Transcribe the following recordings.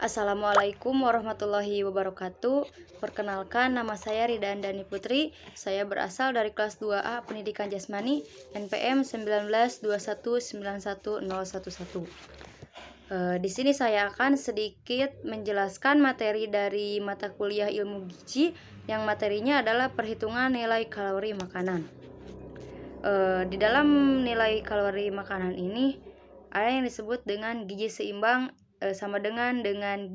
Assalamualaikum warahmatullahi wabarakatuh. Perkenalkan, nama saya Rida Andani Putri. Saya berasal dari kelas 2A Pendidikan Jasmani NPM 1921911011. Di sini saya akan sedikit menjelaskan materi dari mata kuliah ilmu gizi yang materinya adalah perhitungan nilai kalori makanan. Di dalam nilai kalori makanan ini ada yang disebut dengan gizi seimbang sama dengan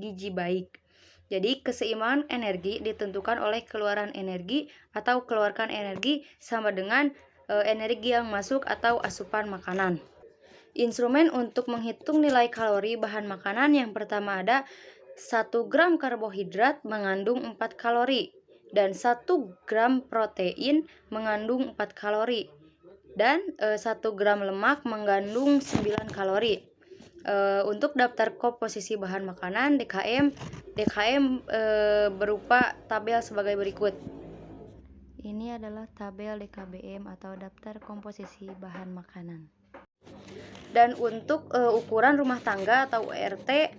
gizi baik. Jadi keseimbangan energi ditentukan oleh keluaran energi atau keluarkan energi sama dengan energi yang masuk atau asupan makanan. Instrumen untuk menghitung nilai kalori bahan makanan yang pertama ada 1 gram karbohidrat mengandung 4 kalori dan 1 gram protein mengandung 4 kalori dan 1 gram lemak mengandung 9 kalori. Untuk daftar komposisi bahan makanan DKM berupa tabel sebagai berikut. Ini adalah tabel DKBM atau daftar komposisi bahan makanan. Dan untuk ukuran rumah tangga atau URT,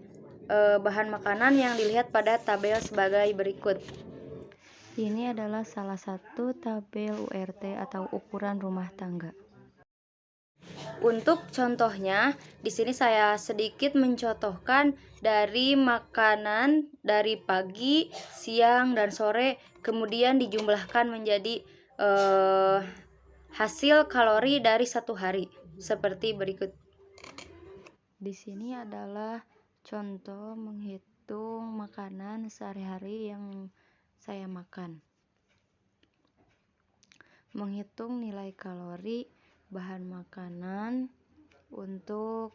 bahan makanan yang dilihat pada tabel sebagai berikut. Ini adalah salah satu tabel URT atau ukuran rumah tangga. Untuk contohnya, di sini saya sedikit mencontohkan dari makanan dari pagi, siang, dan sore, kemudian dijumlahkan menjadi hasil kalori dari satu hari seperti berikut. Di sini adalah contoh menghitung makanan sehari-hari yang saya makan. Menghitung nilai kalori bahan makanan untuk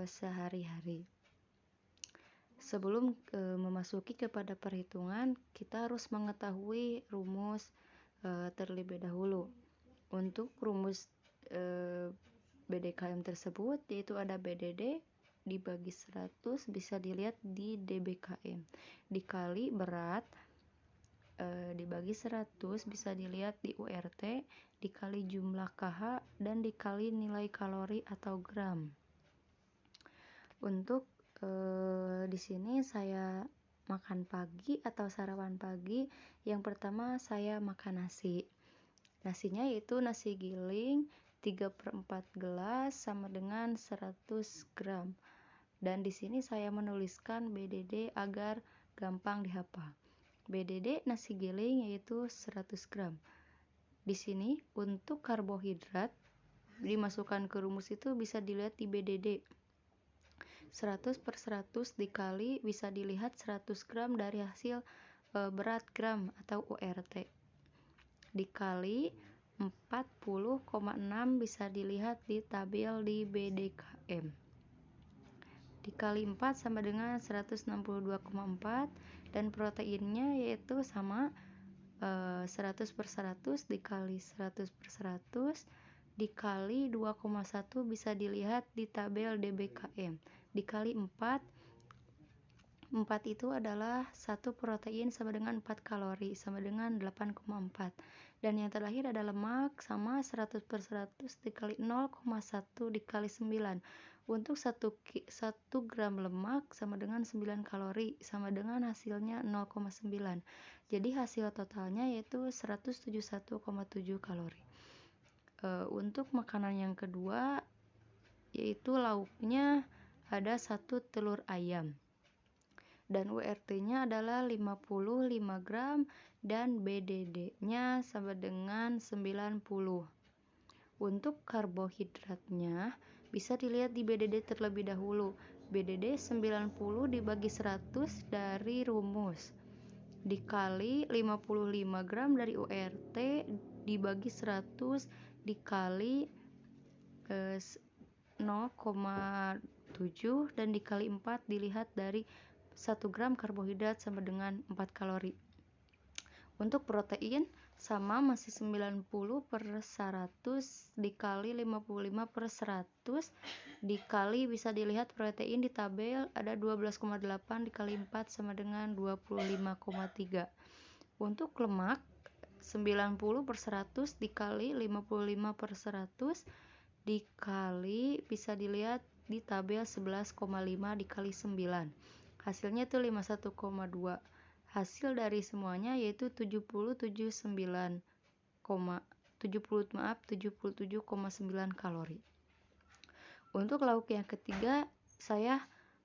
sehari-hari. Sebelum memasuki kepada perhitungan, kita harus mengetahui rumus terlebih dahulu. Untuk rumus BDKM tersebut yaitu ada BDD dibagi 100 bisa dilihat di DBKM dikali berat dibagi 100 bisa dilihat di URT dikali jumlah KH dan dikali nilai kalori atau gram. Untuk di sini saya makan pagi atau sarapan pagi. Yang pertama saya makan nasi. Nasinya yaitu nasi giling 3/4 gelas sama dengan 100 gram. Dan di sini saya menuliskan BDD agar gampang dihafal. BDD nasi giling yaitu 100 gram. Di sini untuk karbohidrat dimasukkan ke rumus itu bisa dilihat di BDD. 100/100 dikali bisa dilihat 100 gram dari hasil berat gram atau URT. Dikali 40,6 bisa dilihat di tabel di BDKM. Dikali 4 sama dengan 162,4 dan proteinnya yaitu sama 100/100 dikali 100/100 dikali 2,1 bisa dilihat di tabel DBKM. Dikali 4 itu adalah 1 protein sama dengan 4 kalori sama dengan 8,4 dan yang terakhir ada lemak sama 100/100 dikali 0,1 dikali 9. Untuk 1 gram lemak sama dengan 9 kalori sama dengan hasilnya 0,9. Jadi hasil totalnya yaitu 171,7 kalori. Untuk makanan yang kedua yaitu lauknya ada 1 telur ayam. Dan URT-nya adalah 55 gram dan BDD-nya sama dengan 90. Untuk karbohidratnya bisa dilihat di BDD terlebih dahulu. BDD 90 dibagi 100 dari rumus dikali 55 gram dari URT dibagi 100 dikali 0,7 dan dikali 4 dilihat dari 1 gram karbohidrat sama dengan 4 kalori. Untuk protein sama masih 90/100 dikali 55/100 dikali bisa dilihat protein di tabel ada 12,8 dikali 4 sama dengan 25,3. Untuk lemak 90/100 dikali 55/100 dikali bisa dilihat di tabel 11,5 dikali 9. hasilnya itu 51,2. Hasil dari semuanya yaitu 77,9 kalori. Untuk lauk yang ketiga, saya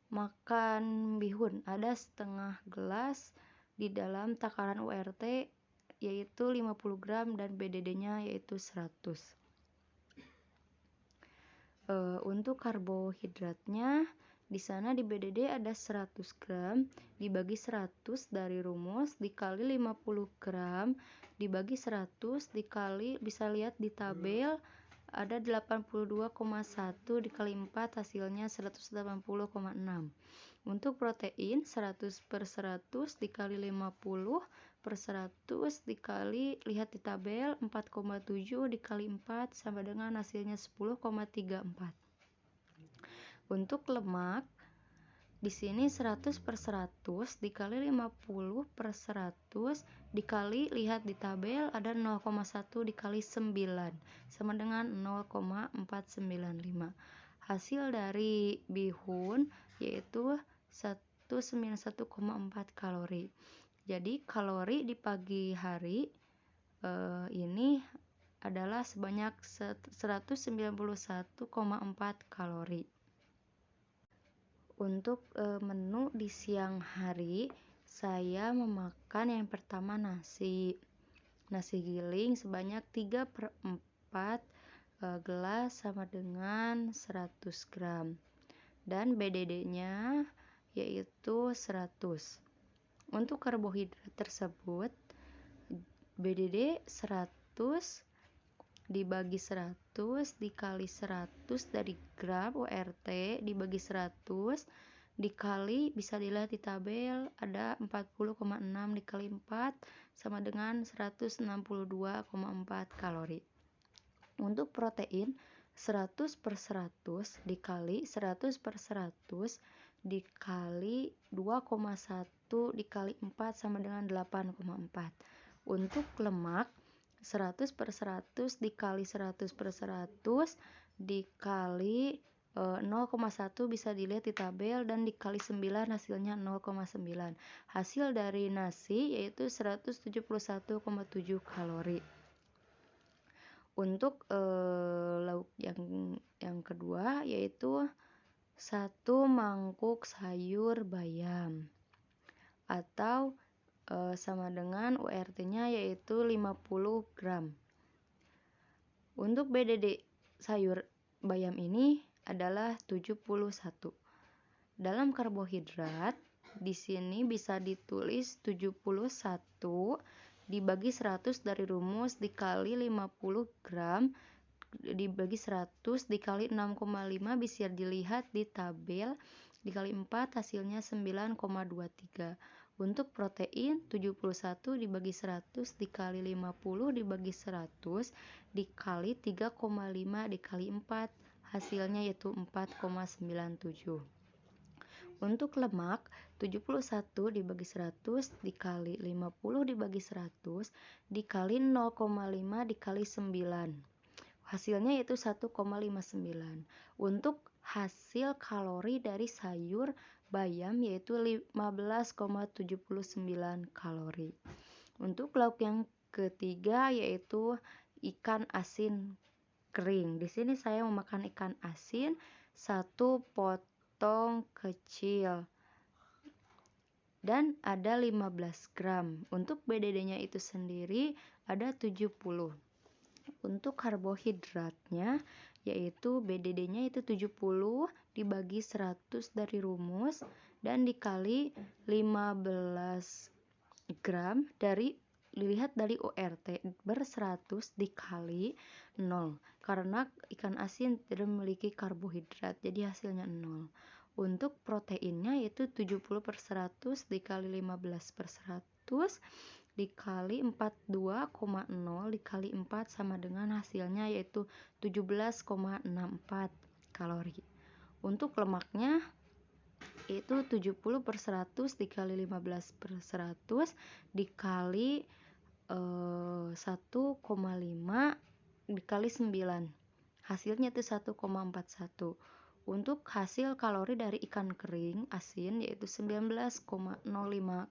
makan bihun, ada setengah gelas di dalam takaran URT yaitu 50 gram dan BDD-nya yaitu 100. Untuk karbohidratnya di sana di BDD ada 100 gram dibagi 100 dari rumus dikali 50 gram dibagi 100 dikali, bisa lihat di tabel ada 82,1 dikali 4 hasilnya 180,6. Untuk protein 100/100 dikali 50/100 dikali, lihat di tabel 4,7 dikali 4 sama dengan hasilnya 10,34. Untuk lemak di sini 100/100 dikali 50/100 dikali, lihat di tabel ada 0,1 dikali 9 sama dengan 0,495. Hasil dari bihun yaitu 191,4 kalori. Jadi kalori di pagi hari ini adalah sebanyak 191,4 kalori. Untuk menu di siang hari, saya memakan yang pertama nasi giling sebanyak 3/4 gelas sama dengan 100 gram dan BDD-nya yaitu 100. Untuk karbohidrat tersebut BDD 100 dibagi 100 dikali 100 dari gram URT dibagi 100 dikali, bisa dilihat di tabel ada 40,6 dikali 4 sama dengan 162,4 kalori. Untuk protein 100/100 dikali 100/100 dikali 2,1 dikali 4 sama dengan 8,4. Untuk lemak 100/100 dikali 100/100 dikali 0,1, bisa dilihat di tabel dan dikali 9 hasilnya 0,9. Hasil dari nasi yaitu 171,7 kalori. Untuk lauk yang kedua yaitu 1 mangkuk sayur bayam atau sama dengan URT-nya yaitu 50 gram. Untuk BDD sayur bayam ini adalah 71. Dalam karbohidrat di sini bisa ditulis 71 dibagi 100 dari rumus dikali 50 gram dibagi 100 dikali 6,5, bisa dilihat di tabel dikali 4 hasilnya 9,23. Untuk protein 71 dibagi 100 dikali 50 dibagi 100 dikali 3,5 dikali 4 hasilnya yaitu 4,97. Untuk lemak 71 dibagi 100 dikali 50 dibagi 100 dikali 0,5 dikali 9 hasilnya yaitu 1,59. Untuk hasil kalori dari sayur bayam yaitu 15,79 kalori. Untuk lauk yang ketiga yaitu ikan asin kering. Di sini saya memakan ikan asin 1 potong kecil dan ada 15 gram. Untuk BDD-nya itu sendiri ada 70. Untuk karbohidratnya yaitu BDD-nya itu 70 dibagi 100 dari rumus dan dikali 15 gram dari, dilihat dari URT ber-100 dikali 0 karena ikan asin tidak memiliki karbohidrat jadi hasilnya 0. Untuk proteinnya yaitu 70/100 dikali 15/100 dikali 42,0 dikali 4 sama dengan hasilnya yaitu 17,64 kalori. Untuk lemaknya itu 70/100 dikali 15/100 dikali 1,5 dikali 9 hasilnya itu 1,41. Untuk hasil kalori dari ikan kering asin yaitu 19,05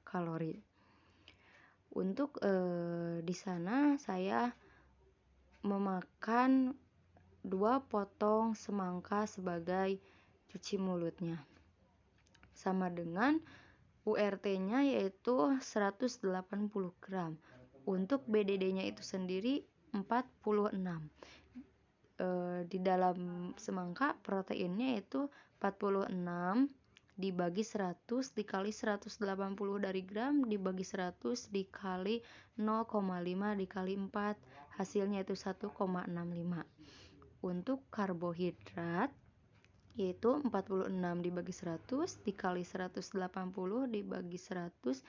kalori. Untuk di sana saya memakan 2 potong semangka sebagai cuci mulutnya. Sama dengan URT-nya yaitu 180 gram. Untuk BDD-nya itu sendiri 46. Di dalam semangka proteinnya itu 46 dibagi 100 dikali 180 dari gram dibagi 100 dikali 0,5 dikali 4, hasilnya itu 1,65. Untuk karbohidrat yaitu 46 dibagi 100 dikali 180 dibagi 100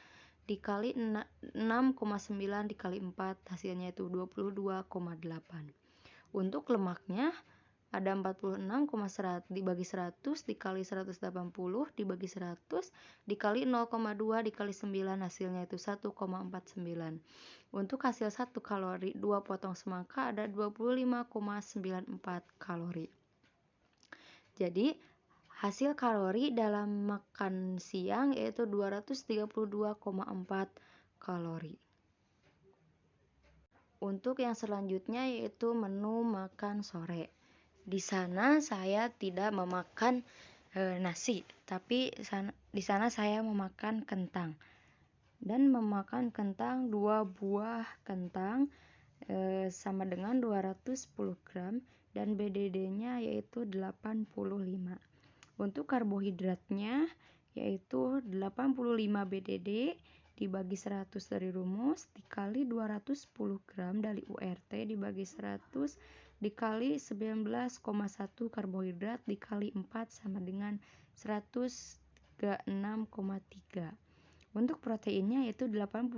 dikali 6,9 dikali 4, hasilnya itu 22,8. Untuk lemaknya ada 46,100 dibagi 100 dikali 180 dibagi 100 dikali 0,2 dikali 9, hasilnya itu 1,49. Untuk hasil 1 kalori 2 potong semangka ada 25,94 kalori. Jadi hasil kalori dalam makan siang yaitu 232,4 kalori. Untuk yang selanjutnya yaitu menu makan sore. Di sana saya tidak memakan nasi, tapi di sana saya memakan kentang. Dan memakan kentang 2 buah kentang sama dengan 210 gram dan BDD-nya yaitu 85. Untuk karbohidratnya yaitu 85 BDD dibagi 100 dari rumus dikali 210 gram dari URT dibagi 100 dikali 19,1 karbohidrat dikali 4 sama dengan 136,3. Untuk proteinnya yaitu 85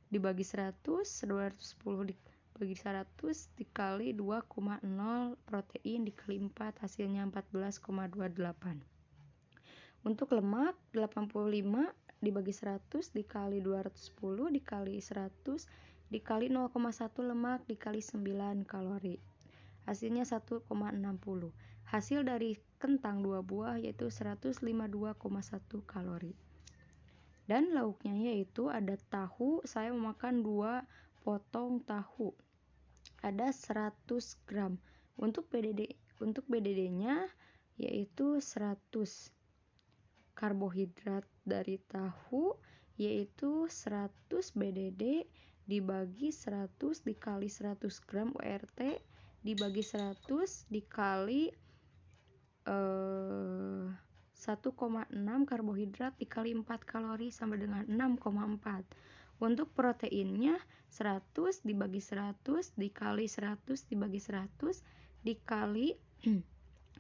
dibagi 100 210 dibagi 100 dikali 2,0 protein dikali 4, hasilnya 14,28. Untuk lemak 85 dibagi 100 dikali 210 dikali 100 dikali 0,1 lemak dikali 9 kalori, hasilnya 1,60. Hasil dari kentang 2 buah yaitu 152,1 kalori. Dan lauknya yaitu ada tahu, saya memakan 2 potong tahu, ada 100 gram. Untuk BDD-nya yaitu 100. Karbohidrat dari tahu yaitu 100 BDD dibagi 100 dikali 100 gram URT dibagi 100 dikali 1,6 karbohidrat dikali 4 kalori sama dengan 6,4. Untuk proteinnya 100 dibagi 100 dikali 100 dibagi 100 dikali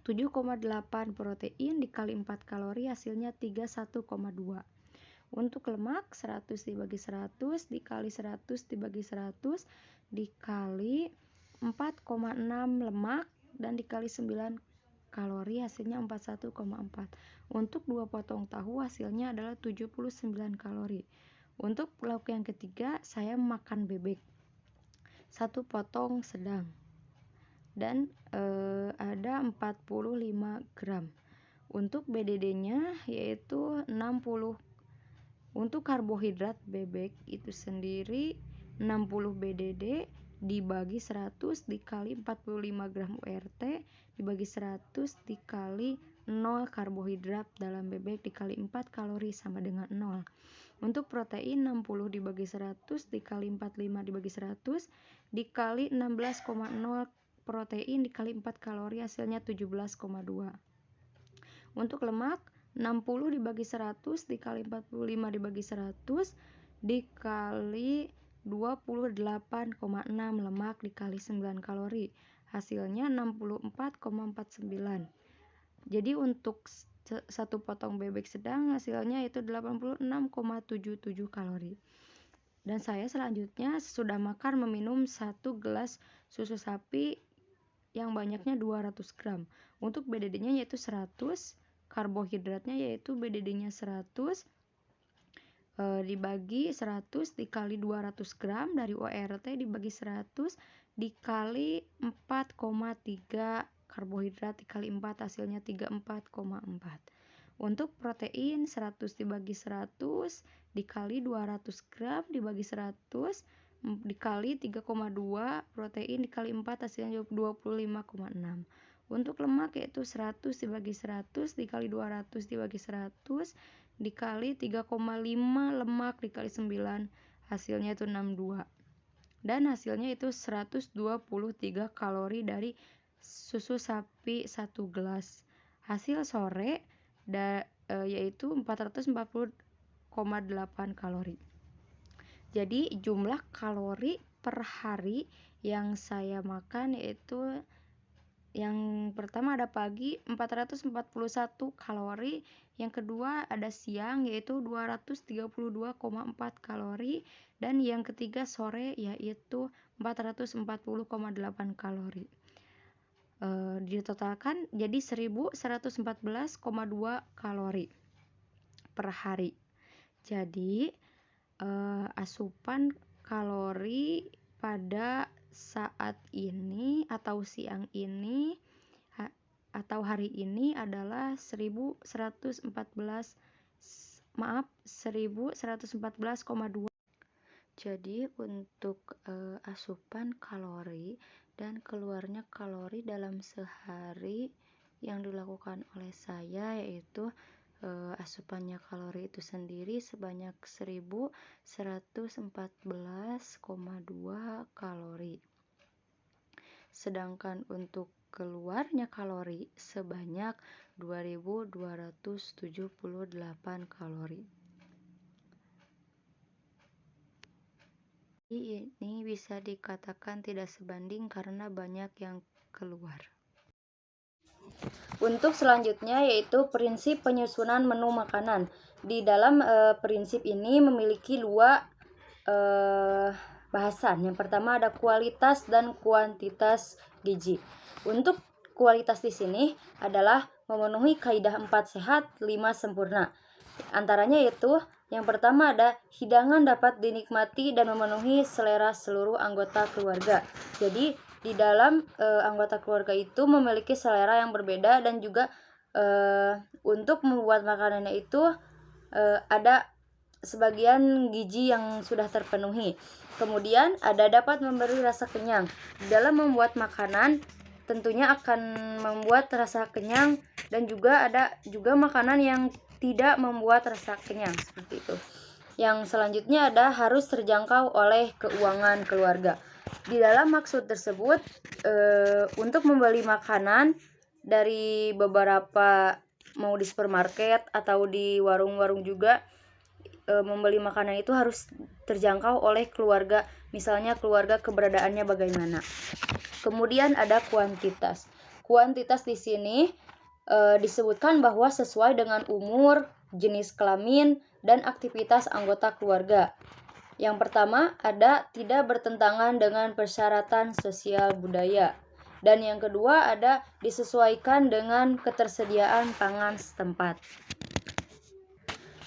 7,8 protein dikali 4 kalori, hasilnya 31,2. Untuk lemak 100 dibagi 100 dikali 100 dibagi 100 dikali 4,6 lemak dan dikali 9 kalori, hasilnya 41,4. Untuk 2 potong tahu hasilnya adalah 79 kalori. Untuk lauk yang ketiga saya makan bebek 1 potong sedang dan ada 45 gram. Untuk BDD-nya yaitu 60. Untuk karbohidrat bebek itu sendiri 60 BDD dibagi 100 dikali 45 gram URT dibagi 100 dikali 0 karbohidrat dalam bebek dikali 4 kalori sama dengan 0. Untuk protein 60 dibagi 100 dikali 45 dibagi 100 dikali 16,0 protein dikali 4 kalori, hasilnya 17,2. Untuk lemak 60 dibagi 100 dikali 45 dibagi 100 dikali 28,6 lemak dikali 9 kalori, hasilnya 64,49. Jadi untuk 1 potong bebek sedang hasilnya itu 86,77 kalori. Dan saya selanjutnya sudah makan meminum 1 gelas susu sapi yang banyaknya 200 gram. Untuk BDD-nya yaitu 100, karbohidratnya yaitu BDD-nya 100 dibagi 100 dikali 200 gram dari ORT dibagi 100 dikali 4,3 karbohidrat dikali 4 hasilnya 34,4. Untuk protein 100 dibagi 100 dikali 200 gram dibagi 100 dikali 3,2, protein dikali 4 hasilnya 25,6. Untuk lemak yaitu 100 dibagi 100 dikali 200 dibagi 100 dikali 3,5, lemak dikali 9 hasilnya itu 62. Dan hasilnya itu 123 kalori dari susu sapi 1 gelas. Hasil sore yaitu 440,8 kalori. Jadi jumlah kalori per hari yang saya makan yaitu yang pertama ada pagi 441 kalori, yang kedua ada siang yaitu 232,4 kalori, dan yang ketiga sore yaitu 440,8 kalori. Ditotalkan jadi 1114,2 kalori per hari. Jadi asupan kalori pada saat ini atau siang ini atau hari ini adalah 1114,2. Jadi untuk asupan kalori dan keluarnya kalori dalam sehari yang dilakukan oleh saya yaitu asupannya kalori itu sendiri sebanyak 1114,2 kalori. Sedangkan untuk keluarnya kalori sebanyak 2278 kalori. Ini bisa dikatakan tidak sebanding karena banyak yang keluar. Untuk selanjutnya yaitu prinsip penyusunan menu makanan. Di dalam prinsip ini memiliki dua bahasan. Yang pertama ada kualitas dan kuantitas gizi. Untuk kualitas di sini adalah memenuhi kaidah 4 sehat, 5 sempurna. Antaranya yaitu yang pertama ada hidangan dapat dinikmati dan memenuhi selera seluruh anggota keluarga. Jadi di dalam anggota keluarga itu memiliki selera yang berbeda dan juga untuk membuat makanannya itu ada sebagian gizi yang sudah terpenuhi. Kemudian ada dapat memberi rasa kenyang. Dalam membuat makanan tentunya akan membuat rasa kenyang, dan juga ada juga makanan yang tidak membuat rasa kenyang seperti itu. Yang selanjutnya ada harus terjangkau oleh keuangan keluarga. Di dalam maksud tersebut untuk membeli makanan dari beberapa mau di supermarket atau di warung-warung juga membeli makanan itu harus terjangkau oleh keluarga, misalnya keluarga keberadaannya bagaimana. Kemudian ada kuantitas. Kuantitas di sini disebutkan bahwa sesuai dengan umur, jenis kelamin, dan aktivitas anggota keluarga. Yang pertama ada tidak bertentangan dengan persyaratan sosial budaya. Dan yang kedua ada disesuaikan dengan ketersediaan pangan setempat.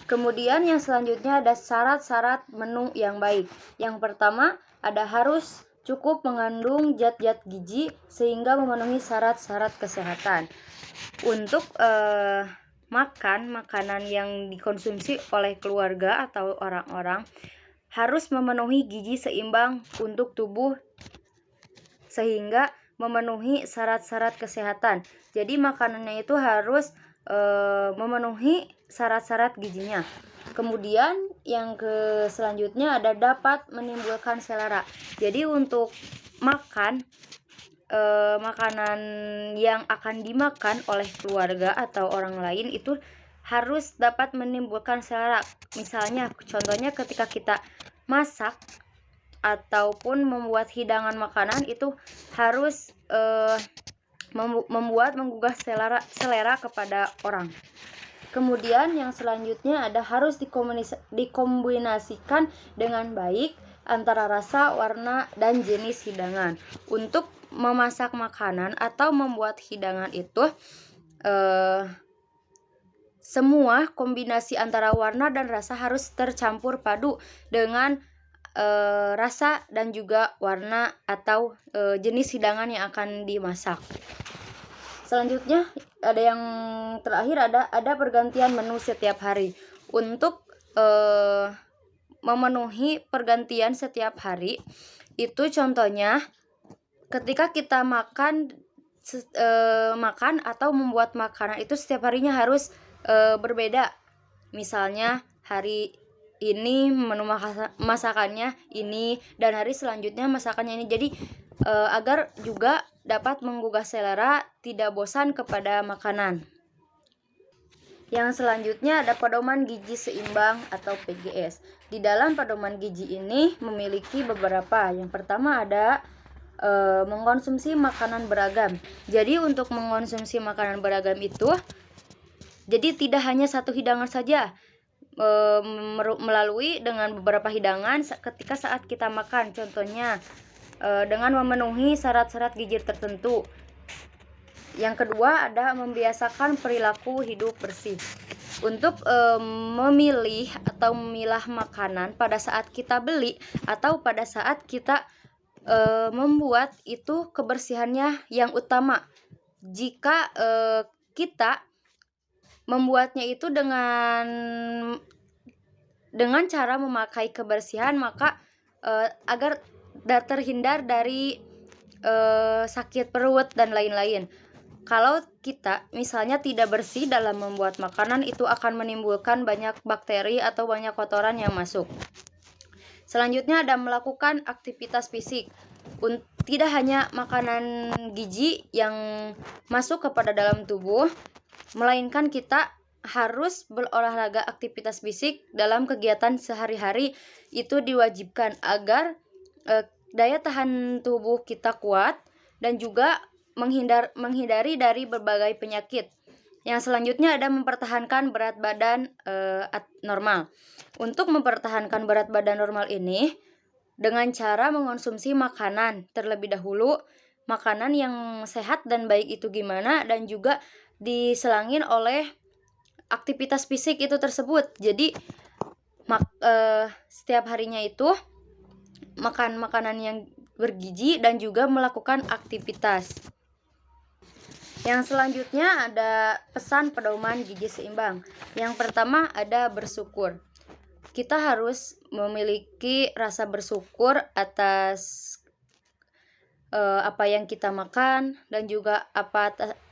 Kemudian yang selanjutnya ada syarat-syarat menu yang baik. Yang pertama ada harus cukup mengandung zat-zat gizi sehingga memenuhi syarat-syarat kesehatan. Untuk makan makanan yang dikonsumsi oleh keluarga atau orang-orang harus memenuhi gizi seimbang untuk tubuh sehingga memenuhi syarat-syarat kesehatan. Jadi makanannya itu harus memenuhi syarat-syarat gizinya. Kemudian yang selanjutnya ada dapat menimbulkan selera. Jadi untuk makan makanan yang akan dimakan oleh keluarga atau orang lain itu harus dapat menimbulkan selera. Misalnya contohnya ketika kita masak ataupun membuat hidangan makanan itu harus menggugah selera kepada orang. Kemudian yang selanjutnya ada harus dikombinasikan dengan baik antara rasa, warna, dan jenis hidangan. Untuk memasak makanan atau membuat hidangan itu semua kombinasi antara warna dan rasa harus tercampur padu dengan rasa dan juga warna atau jenis hidangan yang akan dimasak. Selanjutnya ada yang terakhir, ada pergantian menu setiap hari. Untuk memenuhi pergantian setiap hari itu contohnya ketika kita makan atau membuat makanan itu setiap harinya harus berbeda. Misalnya hari ini menu masakannya ini dan hari selanjutnya masakannya ini. Jadi agar juga dapat menggugah selera, tidak bosan kepada makanan. Yang selanjutnya ada pedoman gizi seimbang atau PGS. Di dalam pedoman gizi ini memiliki beberapa. Yang pertama ada mengkonsumsi makanan beragam. Jadi untuk mengkonsumsi makanan beragam itu, jadi tidak hanya satu hidangan saja, melalui dengan beberapa hidangan ketika saat kita makan. Contohnya dengan memenuhi syarat-syarat gizi tertentu. Yang kedua ada membiasakan perilaku hidup bersih. Untuk memilih atau memilah makanan pada saat kita beli atau pada saat kita membuat itu kebersihannya yang utama. Jika kita membuatnya itu dengan cara memakai kebersihan, maka agar terhindar dari sakit perut dan lain-lain. Kalau kita misalnya tidak bersih dalam membuat makanan, itu akan menimbulkan banyak bakteri atau banyak kotoran yang masuk. Selanjutnya ada melakukan aktivitas fisik. Tidak hanya makanan gizi yang masuk kepada dalam tubuh, melainkan kita harus berolahraga, aktivitas fisik dalam kegiatan sehari-hari itu diwajibkan agar daya tahan tubuh kita kuat dan juga menghindari dari berbagai penyakit. Yang selanjutnya ada mempertahankan berat badan normal. Untuk mempertahankan berat badan normal ini dengan cara mengonsumsi makanan terlebih dahulu, makanan yang sehat dan baik itu gimana, dan juga diselangin oleh aktivitas fisik itu tersebut. Jadi setiap harinya itu makan makanan yang bergizi dan juga melakukan aktivitas. Yang selanjutnya ada pesan pedoman gizi seimbang. Yang pertama ada bersyukur. Kita harus memiliki rasa bersyukur atas apa yang kita makan dan juga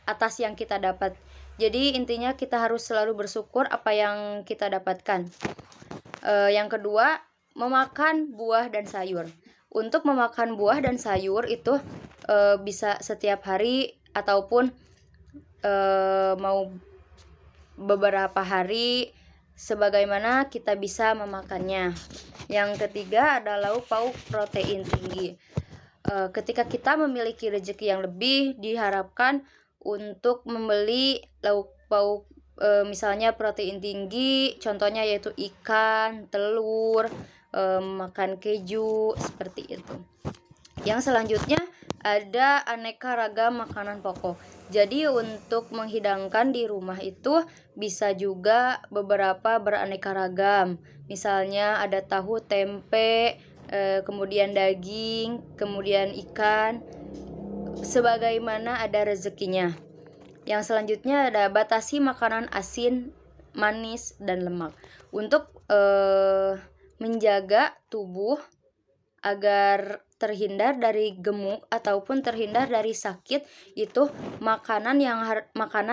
atas yang kita dapat. Jadi intinya kita harus selalu bersyukur apa yang kita dapatkan. Yang kedua, memakan buah dan sayur. Untuk memakan buah dan sayur itu bisa setiap hari ataupun mau beberapa hari, sebagaimana kita bisa memakannya. Yang ketiga ada lauk pauk protein tinggi. Ketika kita memiliki rezeki yang lebih, diharapkan untuk membeli lauk pauk misalnya protein tinggi, contohnya yaitu ikan, telur, makan keju, seperti itu. Yang selanjutnya ada aneka ragam makanan pokok. Jadi untuk menghidangkan di rumah itu bisa juga beberapa beraneka ragam. Misalnya ada tahu, tempe, kemudian daging, kemudian ikan, sebagaimana ada rezekinya. Yang selanjutnya ada batasi makanan asin, manis, dan lemak. Untuk menjaga tubuh agar terhindar dari gemuk ataupun terhindar dari sakit, itu makanan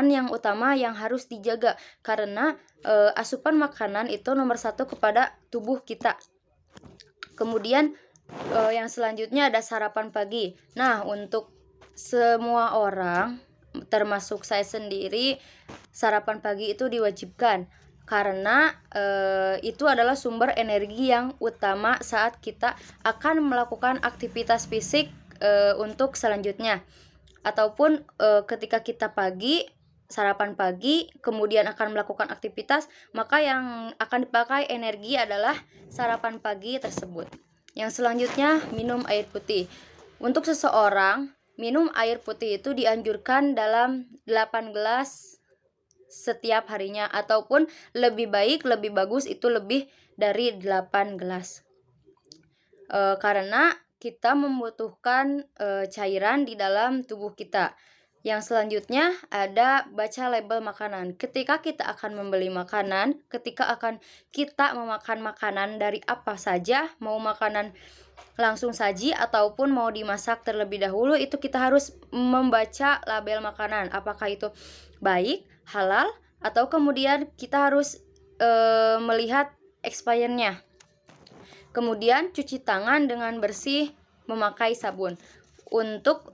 yang utama yang harus dijaga, karena asupan makanan itu nomor 1 kepada tubuh kita. Kemudian yang selanjutnya ada sarapan pagi. Nah, untuk semua orang termasuk saya sendiri, sarapan pagi itu diwajibkan karena itu adalah sumber energi yang utama saat kita akan melakukan aktivitas fisik untuk selanjutnya. Ataupun ketika kita sarapan pagi, kemudian akan melakukan aktivitas, maka yang akan dipakai energi adalah sarapan pagi tersebut. Yang selanjutnya minum air putih. Untuk seseorang, minum air putih itu dianjurkan dalam 8 gelas setiap harinya, ataupun lebih bagus itu lebih dari 8 gelas. Karena kita membutuhkan cairan di dalam tubuh kita. Yang selanjutnya ada baca label makanan. Ketika kita akan membeli makanan, ketika akan kita memakan makanan dari apa saja, mau makanan langsung saji ataupun mau dimasak terlebih dahulu, itu kita harus membaca label makanan. Apakah itu baik, halal, atau kemudian kita harus melihat expirednya. Kemudian cuci tangan dengan bersih memakai sabun. Untuk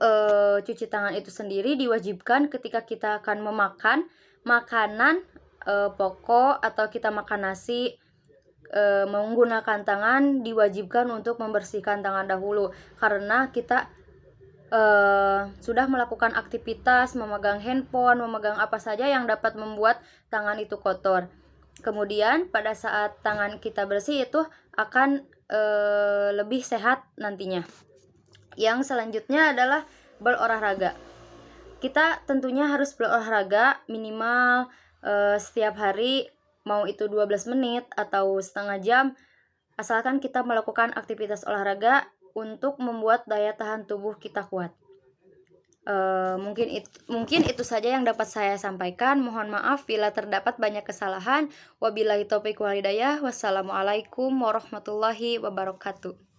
cuci tangan itu sendiri diwajibkan ketika kita akan memakan makanan pokok atau kita makan nasi, menggunakan tangan diwajibkan untuk membersihkan tangan dahulu, karena kita sudah melakukan aktivitas memegang handphone, memegang apa saja yang dapat membuat tangan itu kotor. Kemudian pada saat tangan kita bersih itu akan lebih sehat nantinya. Yang selanjutnya adalah berolahraga. Kita tentunya harus berolahraga minimal setiap hari, mau itu 12 menit atau setengah jam, asalkan kita melakukan aktivitas olahraga untuk membuat daya tahan tubuh kita kuat. Mungkin itu saja yang dapat saya sampaikan. Mohon maaf bila terdapat banyak kesalahan. Wabillahi taufiq wal hidayah. Wassalamualaikum warahmatullahi wabarakatuh.